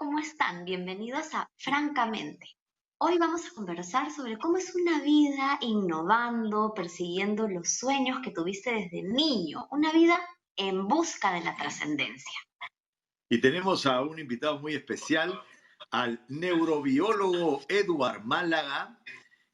¿cómo están? Bienvenidos a Francamente. Hoy vamos a conversar sobre cómo es una vida innovando, persiguiendo los sueños que tuviste desde niño, una vida en busca de la trascendencia. Y tenemos a un invitado muy especial, al neurobiólogo Eduard Málaga,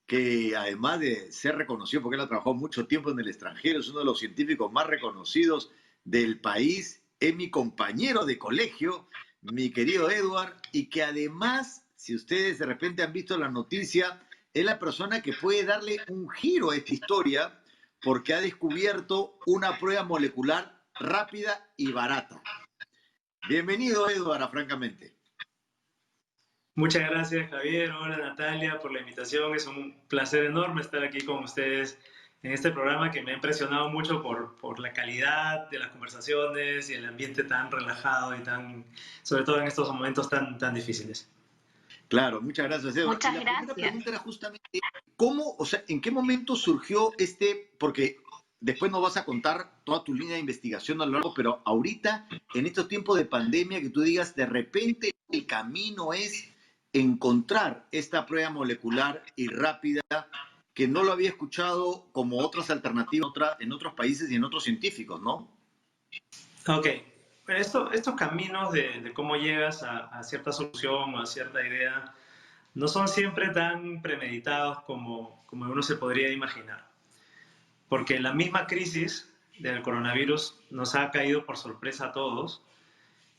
que además de ser reconocido, porque él ha trabajado mucho tiempo en el extranjero, es uno de los científicos más reconocidos del país, es mi compañero de colegio, mi querido Eduard, y que además, si ustedes de repente han visto la noticia, es la persona que puede darle un giro a esta historia, porque ha descubierto una prueba molecular rápida y barata. Bienvenido, Eduard, a Francamente. Muchas gracias, Javier. Hola, Natalia, por la invitación. Es un placer enorme estar aquí con ustedes en este programa que me ha impresionado mucho por la calidad de las conversaciones y el ambiente tan relajado y sobre todo en estos momentos tan difíciles. Claro, muchas gracias, Eduard. Muchas La gracias. primera pregunta era justamente, ¿en qué momento surgió porque después nos vas a contar toda tu línea de investigación a lo largo, pero ahorita, en estos tiempos de pandemia, que tú digas, de repente el camino es encontrar esta prueba molecular y rápida que no lo había escuchado como otras alternativas en otros países y en otros científicos, ¿no? Ok. Estos caminos de cómo llegas a cierta solución o a cierta idea no son siempre tan premeditados como uno se podría imaginar. Porque la misma crisis del coronavirus nos ha caído por sorpresa a todos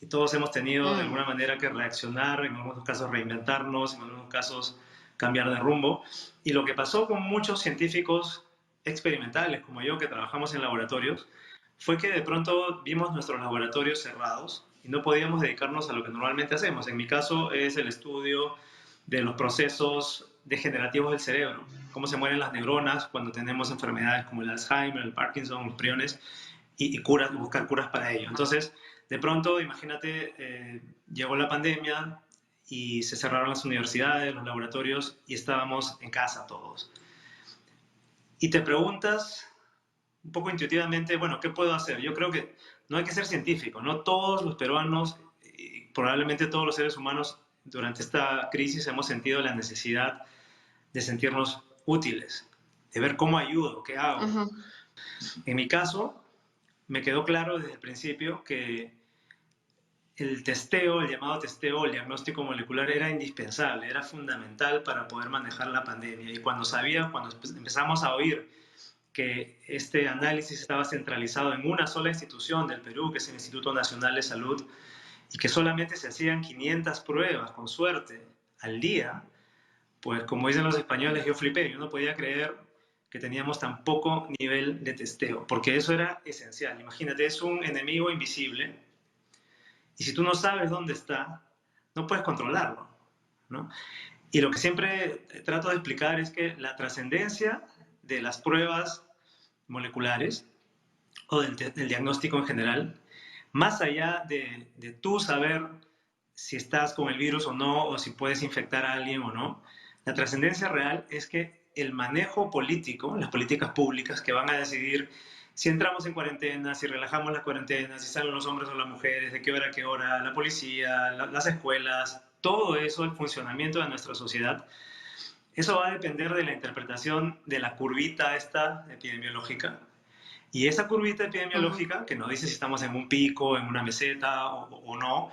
y todos hemos tenido de alguna manera que reaccionar, en algunos casos reinventarnos, en algunos casos cambiar de rumbo. Y lo que pasó con muchos científicos experimentales como yo que trabajamos en laboratorios fue que de pronto vimos nuestros laboratorios cerrados y no podíamos dedicarnos a lo que normalmente hacemos. En mi caso es el estudio de los procesos degenerativos del cerebro, cómo se mueren las neuronas cuando tenemos enfermedades como el Alzheimer, el Parkinson, los priones, y buscar curas para ello. Entonces, de pronto, imagínate, llegó la pandemia y se cerraron las universidades, los laboratorios, y estábamos en casa todos. Y te preguntas un poco intuitivamente, bueno, ¿qué puedo hacer? Yo creo que no hay que ser científico, ¿no? Todos los peruanos, y probablemente todos los seres humanos, durante esta crisis hemos sentido la necesidad de sentirnos útiles, de ver cómo ayudo, qué hago. En mi caso, me quedó claro desde el principio que el llamado testeo, el diagnóstico molecular era indispensable, era fundamental para poder manejar la pandemia. Y cuando empezamos a oír que este análisis estaba centralizado en una sola institución del Perú, que es el Instituto Nacional de Salud, y que solamente se hacían 500 pruebas, con suerte, al día, pues como dicen los españoles, yo flipé, yo no podía creer que teníamos tan poco nivel de testeo, porque eso era esencial. Imagínate, es un enemigo invisible, y si tú no sabes dónde está, no puedes controlarlo, ¿no? Y lo que siempre trato de explicar es que la trascendencia de las pruebas moleculares o del diagnóstico en general, más allá de tú saber si estás con el virus o no, o si puedes infectar a alguien o no, la trascendencia real es que el manejo político, las políticas públicas que van a decidir si entramos en cuarentena, si relajamos las cuarentenas, si salen los hombres o las mujeres, de qué hora a qué hora, la policía, las escuelas, todo eso, el funcionamiento de nuestra sociedad, eso va a depender de la interpretación de la curvita esta epidemiológica. Y esa curvita epidemiológica, que nos dice si estamos en un pico, en una meseta o no,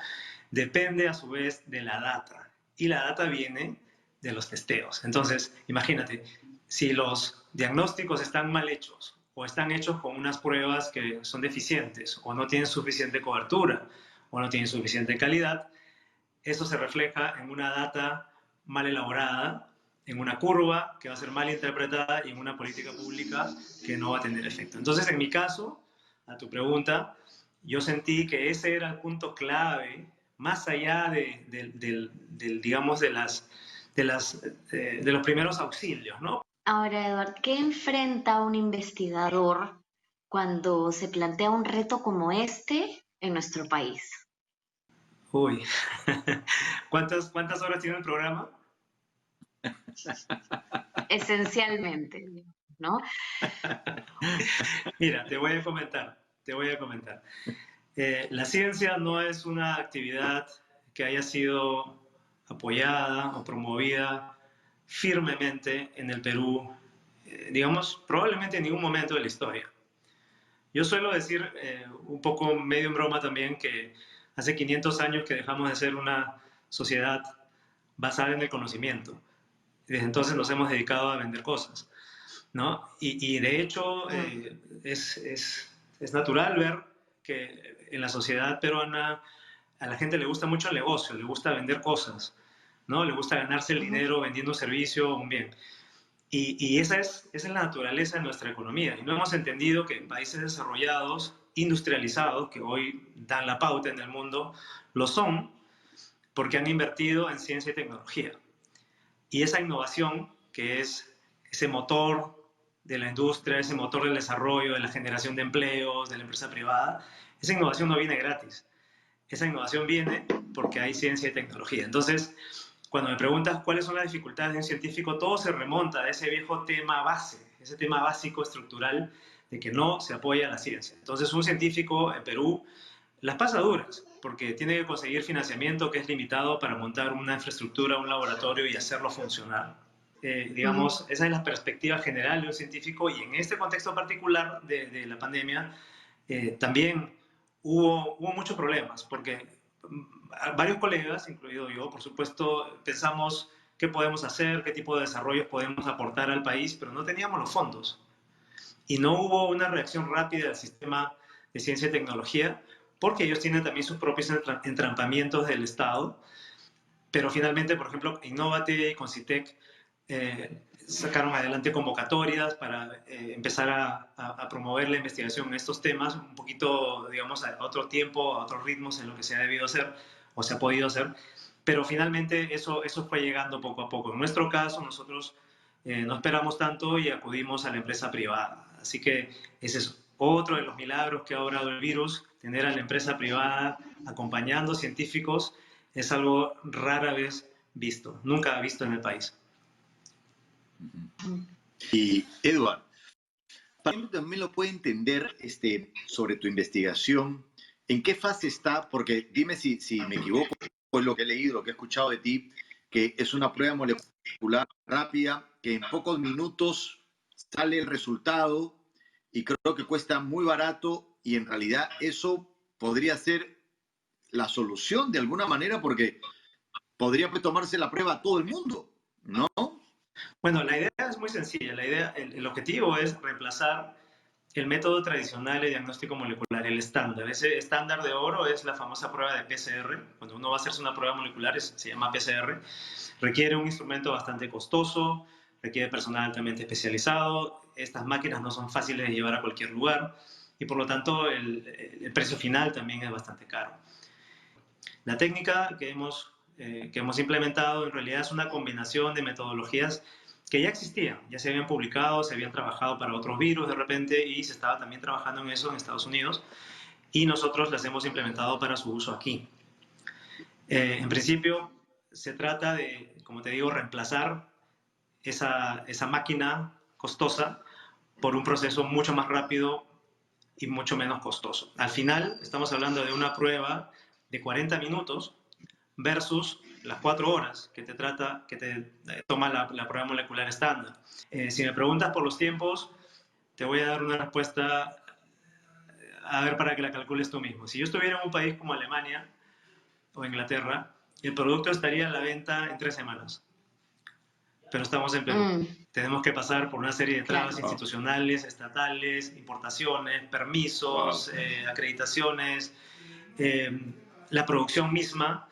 depende a su vez de la data. Y la data viene de los testeos. Entonces, imagínate, si los diagnósticos están mal hechos o están hechos con unas pruebas que son deficientes o no tienen suficiente cobertura o no tienen suficiente calidad, eso se refleja en una data mal elaborada, en una curva que va a ser mal interpretada y en una política pública que no va a tener efecto. Entonces, en mi caso, a tu pregunta, yo sentí que ese era el punto clave, más allá digamos, de los primeros auxilios, ¿no? Ahora, Eduard, ¿qué enfrenta un investigador cuando se plantea un reto como este en nuestro país? Uy, ¿cuántas horas tiene el programa? Esencialmente, ¿no? Mira, te voy a comentar. La ciencia no es una actividad que haya sido apoyada o promovida firmemente en el Perú, digamos, probablemente en ningún momento de la historia. Yo suelo decir, un poco medio en broma también, que hace 500 años que dejamos de ser una sociedad basada en el conocimiento. Desde entonces nos hemos dedicado a vender cosas, ¿no? Y de hecho es natural ver que en la sociedad peruana a la gente le gusta mucho el negocio, le gusta vender cosas, ¿no? Le gusta ganarse el dinero vendiendo un servicio o un bien. Y esa es la naturaleza de nuestra economía. Y no hemos entendido que en países desarrollados, industrializados, que hoy dan la pauta en el mundo, lo son porque han invertido en ciencia y tecnología. Y esa innovación, que es ese motor de la industria, ese motor del desarrollo, de la generación de empleos, de la empresa privada, esa innovación no viene gratis. Esa innovación viene porque hay ciencia y tecnología. Entonces, cuando me preguntas cuáles son las dificultades de un científico, todo se remonta a ese viejo tema base, ese tema básico estructural de que no se apoya la ciencia. Entonces, un científico en Perú las pasa duras, porque tiene que conseguir financiamiento que es limitado para montar una infraestructura, un laboratorio y hacerlo funcionar. Digamos, esa es la perspectiva general de un científico, y en este contexto particular de la pandemia, también hubo muchos problemas, porque varios colegas, incluido yo, por supuesto, pensamos qué podemos hacer, qué tipo de desarrollos podemos aportar al país, pero no teníamos los fondos. Y no hubo una reacción rápida del sistema de ciencia y tecnología, porque ellos tienen también sus propios entrampamientos del Estado. Pero finalmente, por ejemplo, Innovate y Concitec sacaron adelante convocatorias para empezar a promover la investigación en estos temas, un poquito, digamos, a otro tiempo, a otros ritmos en lo que se ha debido hacer o se ha podido hacer. Pero finalmente eso fue llegando poco a poco. En nuestro caso, nosotros no esperamos tanto y acudimos a la empresa privada. Así que ese es otro de los milagros que ha obrado el virus. Tener a la empresa privada acompañando científicos es algo rara vez visto, nunca visto en el país. Y Edward, para mí también lo puede entender sobre tu investigación, en qué fase está, porque dime si me equivoco, pues lo que he leído, lo que he escuchado de ti, que es una prueba molecular rápida, que en pocos minutos sale el resultado y creo que cuesta muy barato, y en realidad eso podría ser la solución de alguna manera, porque podría tomarse la prueba a todo el mundo, ¿no? Bueno, la idea es muy sencilla. El objetivo es reemplazar el método tradicional de diagnóstico molecular, el estándar. Ese estándar de oro es la famosa prueba de PCR. Cuando uno va a hacerse una prueba molecular, se llama PCR. Requiere un instrumento bastante costoso, requiere personal altamente especializado. Estas máquinas no son fáciles de llevar a cualquier lugar y por lo tanto el precio final también es bastante caro. La técnica que hemos implementado en realidad es una combinación de metodologías que ya existían, ya se habían publicado, se habían trabajado para otros virus de repente y se estaba también trabajando en eso en Estados Unidos, y nosotros las hemos implementado para su uso aquí. En principio se trata de, como te digo, reemplazar esa máquina costosa por un proceso mucho más rápido y mucho menos costoso. Al final estamos hablando de una prueba de 40 minutos versus las 4 horas que te toma la prueba molecular estándar. Si me preguntas por los tiempos, te voy a dar una respuesta, a ver, para que la calcules tú mismo. Si yo estuviera en un país como Alemania o Inglaterra, el producto estaría a la venta en 3 semanas. Pero estamos en Perú. Tenemos que pasar por una serie de trabas institucionales, estatales, importaciones, permisos, acreditaciones, la producción misma.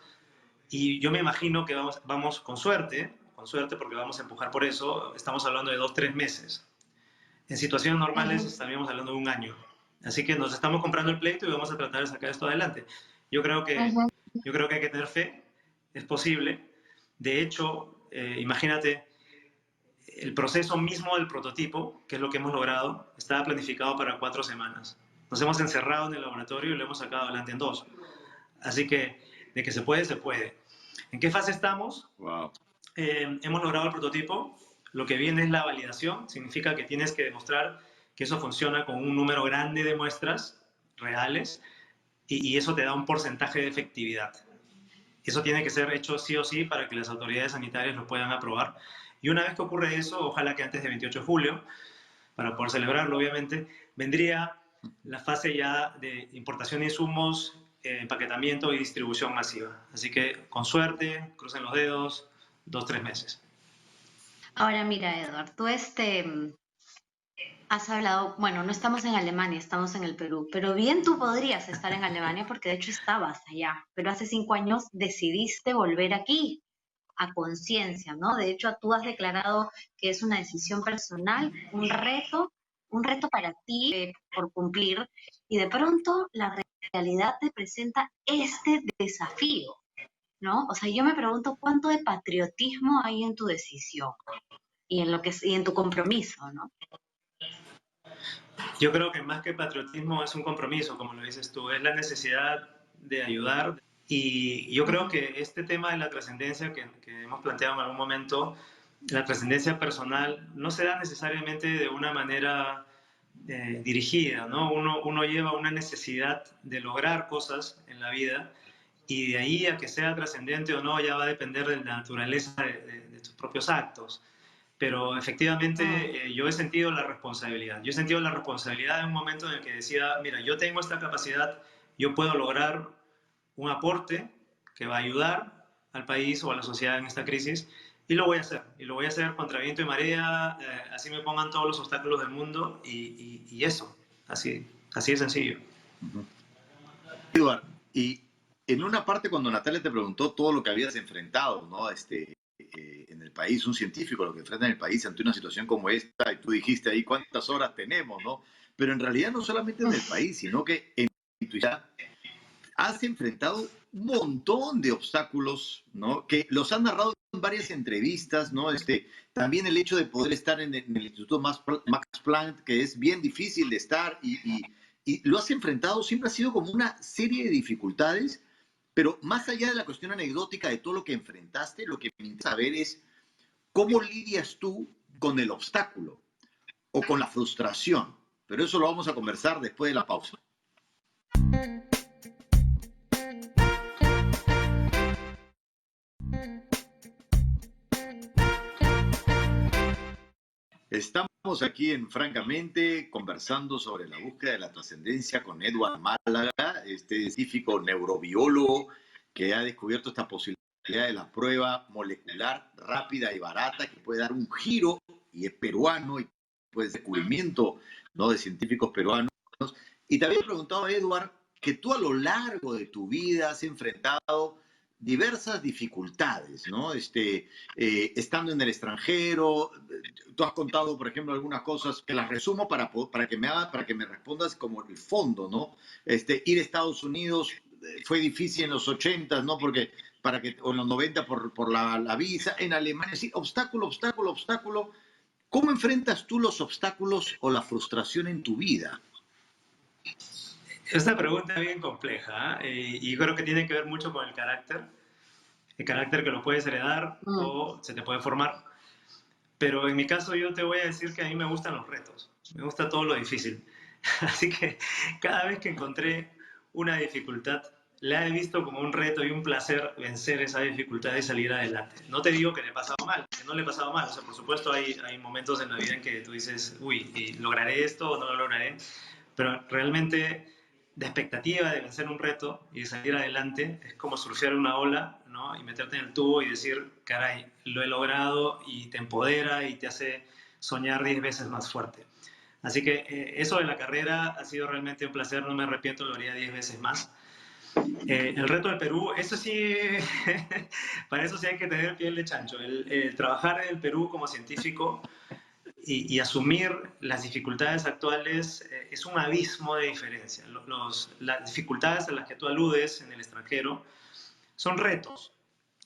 Y yo me imagino que vamos con suerte, porque vamos a empujar por eso, estamos hablando de 2-3 meses. En situaciones normales estaríamos hablando de un año. Así que nos estamos comprando el pleito y vamos a tratar de sacar esto adelante. Yo creo que hay que tener fe, es posible. De hecho, imagínate, el proceso mismo del prototipo, que es lo que hemos logrado, estaba planificado para 4 semanas. Nos hemos encerrado en el laboratorio y lo hemos sacado adelante en 2. Así que de que se puede, se puede. ¿En qué fase estamos? Wow. Hemos logrado el prototipo. Lo que viene es la validación. Significa que tienes que demostrar que eso funciona con un número grande de muestras reales y eso te da un porcentaje de efectividad. Eso tiene que ser hecho sí o sí para que las autoridades sanitarias lo puedan aprobar. Y una vez que ocurre eso, ojalá que antes del 28 de julio, para poder celebrarlo, obviamente, vendría la fase ya de importación de insumos, empaquetamiento y distribución masiva. Así que, con suerte, crucen los dedos, 2, 3 meses. Ahora mira, Edward, tú has hablado, bueno, no estamos en Alemania, estamos en el Perú, pero bien tú podrías estar en Alemania porque de hecho estabas allá, pero hace 5 años decidiste volver aquí a conciencia, ¿no? De hecho, tú has declarado que es una decisión personal, un reto para ti por cumplir, y de pronto la realidad te presenta este desafío, ¿no? O sea, yo me pregunto cuánto de patriotismo hay en tu decisión y en lo que y en tu compromiso, ¿no? Yo creo que más que patriotismo es un compromiso, como lo dices tú, es la necesidad de ayudar. Y yo creo que este tema de la trascendencia que hemos planteado en algún momento, la trascendencia personal, no se da necesariamente de una manera dirigida, ¿no? Uno lleva una necesidad de lograr cosas en la vida y de ahí a que sea trascendente o no ya va a depender de la naturaleza de tus propios actos. Pero efectivamente Mm. yo he sentido la responsabilidad. Yo he sentido la responsabilidad en un momento en el que decía, mira, yo tengo esta capacidad, yo puedo lograr un aporte que va a ayudar al país o a la sociedad en esta crisis y lo voy a hacer. Y lo voy a hacer contra viento y marea, así me pongan todos los obstáculos del mundo y eso, así de sencillo. Eduard, y en una parte cuando Natalia te preguntó todo lo que habías enfrentado, ¿no? En el país, un científico lo que enfrenta en el país ante una situación como esta, y tú dijiste ahí cuántas horas tenemos, ¿no? Pero en realidad no solamente en el país, sino que en tu ciudad has enfrentado un montón de obstáculos, ¿no? Que los han narrado en varias entrevistas, ¿no? También el hecho de poder estar en el Instituto Max Planck, que es bien difícil de estar y lo has enfrentado, siempre ha sido como una serie de dificultades, pero más allá de la cuestión anecdótica de todo lo que enfrentaste, lo que me interesa saber es cómo lidias tú con el obstáculo o con la frustración. Pero eso lo vamos a conversar después de la pausa. Estamos aquí en Francamente conversando sobre la búsqueda de la trascendencia con Edward Málaga, este científico neurobiólogo que ha descubierto esta posibilidad de la prueba molecular rápida y barata que puede dar un giro y es peruano y pues descubrimiento, ¿no?, de científicos peruanos. Y te había preguntado, Edward, que tú a lo largo de tu vida has enfrentado diversas dificultades, ¿no? Estando en el extranjero, tú has contado, por ejemplo, algunas cosas que las resumo para que me respondas como el fondo, ¿no? Ir a Estados Unidos fue difícil en los 80, ¿no? O en los 90 por la visa, en Alemania, sí, obstáculo, obstáculo, obstáculo. ¿Cómo enfrentas tú los obstáculos o la frustración en tu vida? Esta pregunta es bien compleja, y creo que tiene que ver mucho con el carácter que lo puedes heredar Mm. o se te puede formar. Pero en mi caso yo te voy a decir que a mí me gustan los retos, me gusta todo lo difícil. Así que cada vez que encontré una dificultad, la he visto como un reto y un placer vencer esa dificultad y salir adelante. No te digo que le he pasado mal, que no le he pasado mal. O sea, por supuesto hay momentos en la vida en que tú dices, uy, ¿lograré esto o no lo lograré? Pero realmente de expectativa de vencer un reto y de salir adelante es como surfear una ola, ¿no? Y meterte en el tubo y decir, caray, lo he logrado, y te empodera y te hace soñar 10 veces más fuerte. Así que eso de la carrera ha sido realmente un placer, no me arrepiento, lo haría 10 veces más. El reto del Perú, eso sí, para eso sí hay que tener piel de chancho. El trabajar en el Perú como científico y asumir las dificultades actuales es un abismo de diferencia. Las dificultades a las que tú aludes en el extranjero son retos,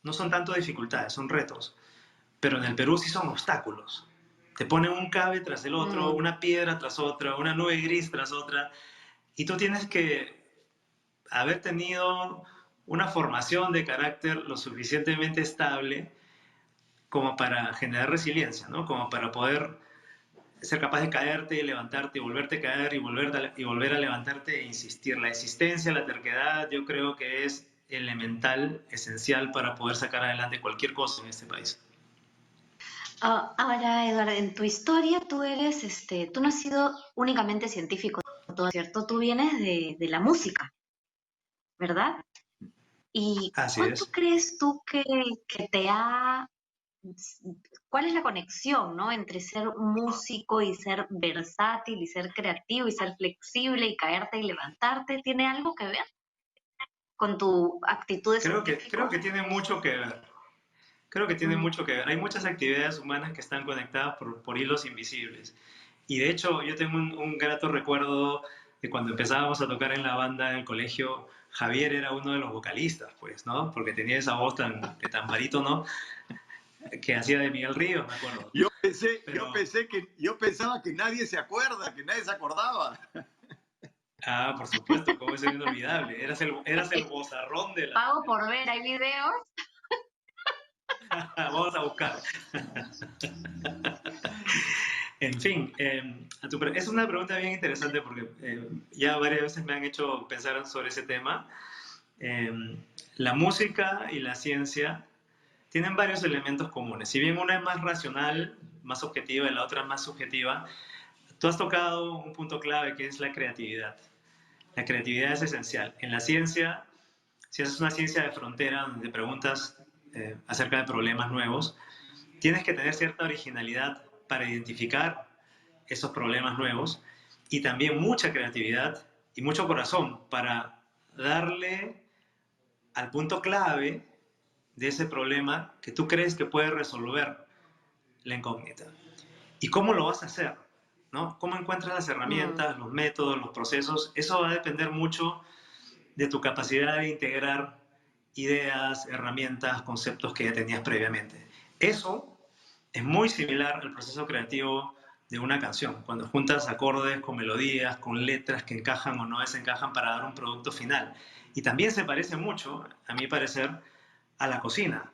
no son tanto dificultades, son retos. Pero en el Perú sí son obstáculos. Te ponen un cable tras el otro, Mm. una piedra tras otra, una nube gris tras otra, y tú tienes que haber tenido una formación de carácter lo suficientemente estable como para generar resiliencia, ¿no? Como para poder ser capaz de caerte, levantarte, volverte a caer y volver a levantarte e insistir. La existencia, la terquedad, yo creo que es elemental, esencial para poder sacar adelante cualquier cosa en este país. Ahora, Eduardo, en tu historia tú eres, tú no has sido únicamente científico, todo cierto, tú vienes de la música, ¿verdad? ¿Y Así cuánto es. crees tú que te ha, cuál es la conexión, ¿no? Entre ser músico y ser versátil y ser creativo y ser flexible y caerte y levantarte? ¿Tiene algo que ver con tu actitud de Creo científico? que tiene mucho que ver. Creo que tiene Mm, mucho que ver. Hay muchas actividades humanas que están conectadas por hilos invisibles. Y de hecho, yo tengo un grato recuerdo de cuando empezábamos a tocar en la banda en el colegio. Javier era uno de los vocalistas, pues, ¿no? Porque tenía esa voz de tan barítono que hacía de Miguel Ríos, me acuerdo. Pero, Yo pensaba que nadie se acuerda, que nadie se acordaba. por supuesto, cómo es inolvidable. Eras el vozarrón de la... pago por ver, hay videos. Vamos a buscar. En fin, es una pregunta bien interesante porque ya varias veces me han hecho pensar sobre ese tema. Eh, la música y la ciencia tienen varios elementos comunes. Si bien una es más racional, más objetiva y la otra más subjetiva, tú has tocado un punto clave que es la creatividad. La creatividad es esencial. En la ciencia, si haces una ciencia de frontera donde te preguntas acerca de problemas nuevos, tienes que tener cierta originalidad para identificar esos problemas nuevos y también mucha creatividad y mucho corazón para darle al punto clave de ese problema que tú crees que puede resolver la incógnita. ¿Y cómo lo vas a hacer? ¿No? ¿Cómo encuentras las Mm, herramientas, los métodos, los procesos? Eso va a depender mucho de tu capacidad de integrar ideas, herramientas, conceptos que ya tenías previamente. Eso es muy similar al proceso creativo de una canción, cuando juntas acordes con melodías, con letras que encajan o no desencajan para dar un producto final. Y también se parece mucho, a mi parecer, a la cocina,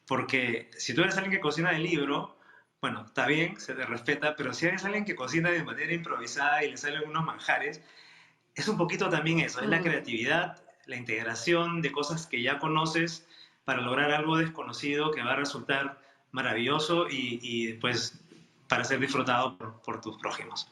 porque si tú eres alguien que cocina de libro, bueno, está bien, se te respeta, pero si eres alguien que cocina de manera improvisada y le salen unos manjares, es un poquito también eso, es la mm. creatividad, la integración de cosas que ya conoces para lograr algo desconocido que va a resultar maravilloso y pues para ser disfrutado por tus prójimos.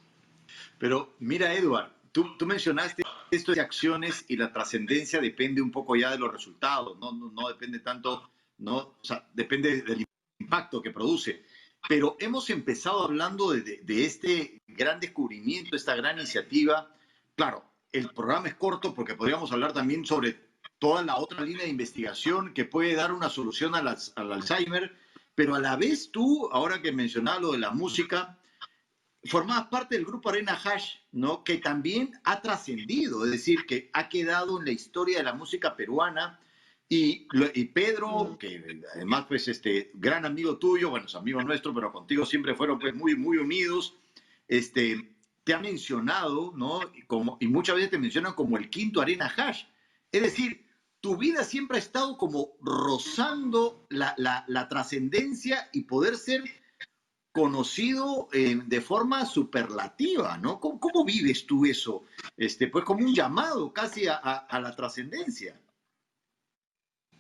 Pero mira, Edward, tú mencionaste esto de acciones y la trascendencia depende un poco ya de los resultados, no depende tanto, ¿no? O sea, depende del impacto que produce. Pero hemos empezado hablando de este gran descubrimiento, esta gran iniciativa. Claro, el programa es corto porque podríamos hablar también sobre toda la otra línea de investigación que puede dar una solución al Alzheimer, pero a la vez tú, ahora que mencionabas lo de la música, formabas parte del grupo Arena Hash, ¿no? Que también ha trascendido, es decir, que ha quedado en la historia de la música peruana. Y Mm. Pedro, que además, pues, gran amigo tuyo, bueno, es amigo nuestro, pero contigo siempre fueron, pues, muy, muy unidos, te ha mencionado, ¿no? Y muchas veces te mencionan como el quinto Arena Hash. Es decir, tu vida siempre ha estado como rozando la trascendencia y poder ser conocido de forma superlativa, ¿no? ¿Cómo vives tú eso? Pues como un llamado casi a la trascendencia.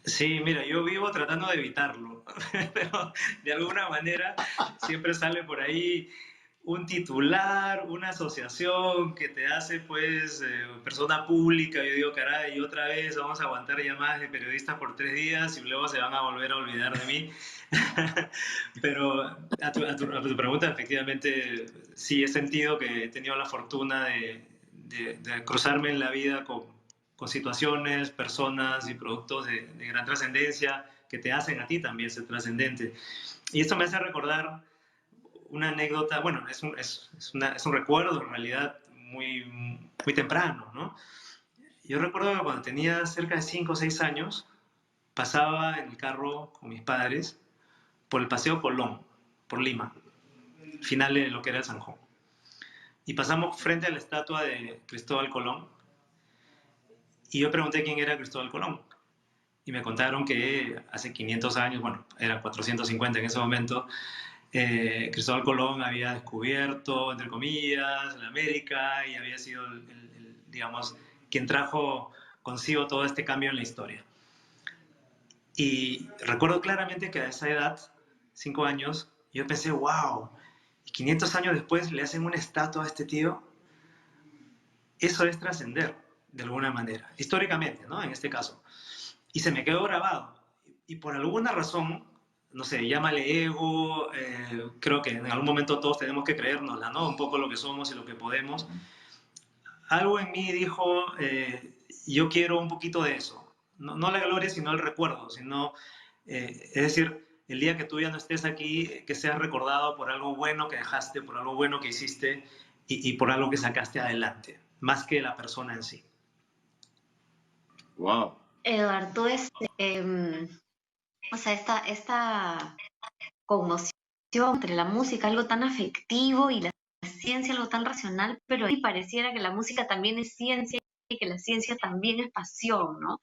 Sí, mira, yo vivo tratando de evitarlo, pero de alguna manera siempre sale por ahí un titular, una asociación que te hace pues persona pública. Yo digo, caray, y otra vez vamos a aguantar llamadas de periodistas por 3 días y luego se van a volver a olvidar de mí. Pero a tu pregunta, efectivamente, sí he sentido que he tenido la fortuna de cruzarme en la vida con situaciones, personas y productos de gran trascendencia que te hacen a ti también ser trascendente. Y esto me hace recordar una anécdota, bueno, es un recuerdo en realidad muy temprano, ¿no? Yo recuerdo que cuando tenía cerca de 5 o 6 años, pasaba en el carro con mis padres por el Paseo Colón, por Lima, final de lo que era el Sanjón. Y pasamos frente a la estatua de Cristóbal Colón y yo pregunté quién era Cristóbal Colón. Y me contaron que hace 500 años, bueno, eran 450 en ese momento, Cristóbal Colón había descubierto, entre comillas, la América y había sido, digamos, quien trajo consigo todo este cambio en la historia. Y recuerdo claramente que a esa edad, 5 años, yo pensé, wow, y 500 años después le hacen una estatua a este tío. Eso es trascender, de alguna manera, históricamente, ¿no? En este caso. Y se me quedó grabado. Y por alguna razón, no sé, llámale ego, creo que en algún momento todos tenemos que creérnosla, ¿no? Un poco lo que somos y lo que podemos. Algo en mí dijo, yo quiero un poquito de eso. No, no la gloria, sino el recuerdo, sino, es decir, el día que tú ya no estés aquí, que seas recordado por algo bueno que dejaste, por algo bueno que hiciste y por algo que sacaste adelante, más que la persona en sí. Wow. Eduardo, o sea, esta conmoción entre la música, algo tan afectivo, y la ciencia, algo tan racional, pero ahí pareciera que la música también es ciencia y que la ciencia también es pasión, ¿no?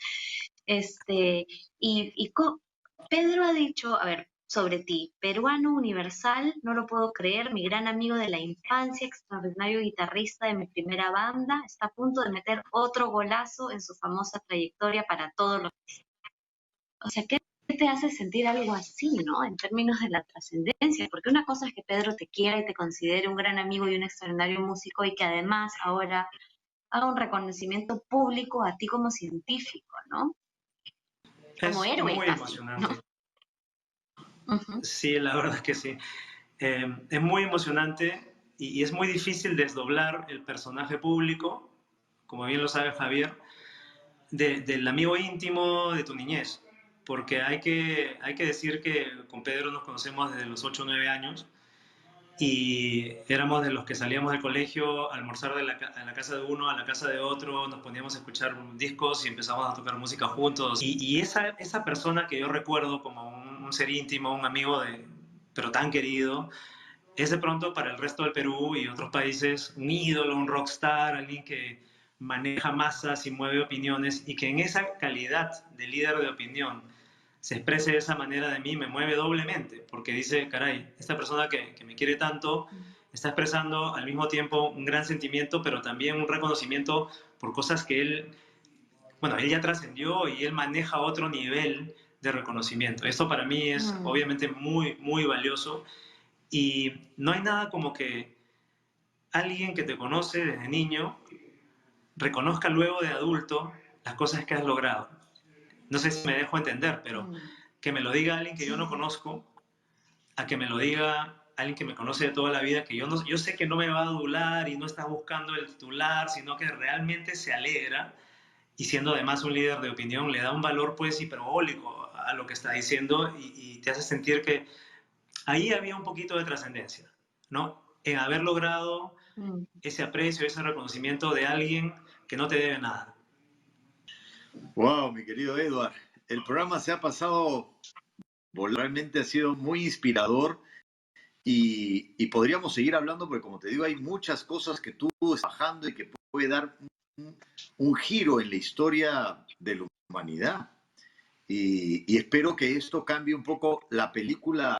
Pedro ha dicho, a ver, sobre ti, peruano universal, no lo puedo creer, mi gran amigo de la infancia, extraordinario guitarrista de mi primera banda, está a punto de meter otro golazo en su famosa trayectoria para todos los... O sea, ¿qué te hace sentir algo así, ¿no? En términos de la trascendencia, porque una cosa es que Pedro te quiera y te considere un gran amigo y un extraordinario músico, y que además ahora haga un reconocimiento público a ti como científico, ¿no? Como Es héroe muy casi, emocionante. ¿no? Uh-huh. Sí, la verdad es que sí. Es muy emocionante y es muy difícil desdoblar el personaje público, como bien lo sabe Javier, del amigo íntimo de tu niñez. Porque hay que decir que con Pedro nos conocemos desde los 8 o 9 años y éramos de los que salíamos del colegio a almorzar a la casa de uno, a la casa de otro, nos poníamos a escuchar discos y empezamos a tocar música juntos. Y esa persona que yo recuerdo como un ser íntimo, un amigo, pero tan querido, es de pronto para el resto del Perú y otros países un ídolo, un rockstar, alguien que maneja masas y mueve opiniones, y que en esa calidad de líder de opinión se exprese de esa manera de mí, me mueve doblemente, porque dice, caray, esta persona que me quiere tanto está expresando al mismo tiempo un gran sentimiento, pero también un reconocimiento por cosas que él ya trascendió y él maneja otro nivel de reconocimiento. Esto para mí es obviamente muy, muy valioso, y no hay nada como que alguien que te conoce desde niño reconozca luego de adulto las cosas que has logrado. No sé si me dejo entender, pero que me lo diga alguien que yo no conozco, a que me lo diga alguien que me conoce de toda la vida, que yo sé que no me va a adular y no está buscando el titular, sino que realmente se alegra, y siendo además un líder de opinión, le da un valor pues hiperbólico a lo que está diciendo, y te hace sentir que ahí había un poquito de trascendencia, ¿no? En haber logrado ese aprecio, ese reconocimiento de alguien que no te debe nada. Wow, mi querido Edward. El programa se ha pasado, realmente ha sido muy inspirador, y podríamos seguir hablando porque, como te digo, hay muchas cosas que tú estás bajando y que puede dar un giro en la historia de la humanidad. Y espero que esto cambie un poco la película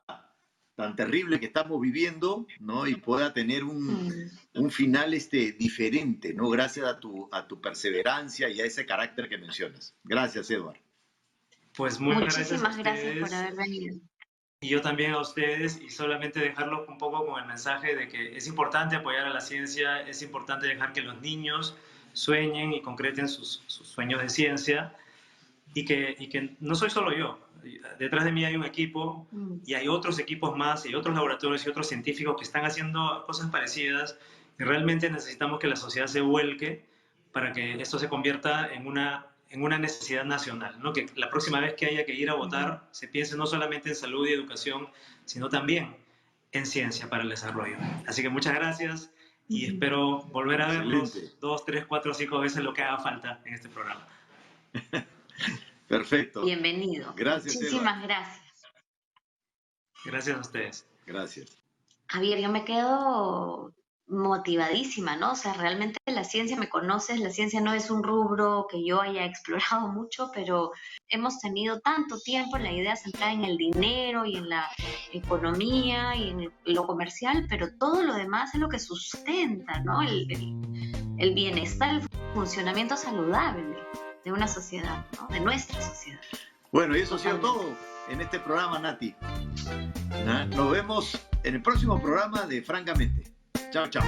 tan terrible que estamos viviendo, ¿no? Y pueda tener un final diferente, ¿no? Gracias a tu perseverancia y a ese carácter que mencionas. Gracias, Edward. Pues muchísimas gracias por haber venido. Y yo también a ustedes, y solamente dejarlos un poco con el mensaje de que es importante apoyar a la ciencia, es importante dejar que los niños sueñen y concreten sus sueños de ciencia, y que no soy solo yo. Detrás de mí hay un equipo y hay otros equipos más y otros laboratorios y otros científicos que están haciendo cosas parecidas, y realmente necesitamos que la sociedad se vuelque para que esto se convierta en una necesidad nacional, ¿no? Que la próxima vez que haya que ir a votar se piense no solamente en salud y educación, sino también en ciencia para el desarrollo. Así que muchas gracias, y espero volver a verlos 2, 3, 4, 5 veces, lo que haga falta en este programa. Perfecto. Bienvenido. Gracias, muchísimas Eva. gracias. Gracias a ustedes. Gracias. Javier, yo me quedo motivadísima, ¿no? O sea, realmente la ciencia, me conoces, la ciencia no es un rubro que yo haya explorado mucho, pero hemos tenido tanto tiempo la idea centrada en el dinero y en la economía y en lo comercial, pero todo lo demás es lo que sustenta, ¿no? El bienestar, el funcionamiento saludable de una sociedad, ¿no? De nuestra sociedad. Bueno, y eso ha sido todo en este programa, Nati. Nos vemos en el próximo programa de Francamente. Chao, chao.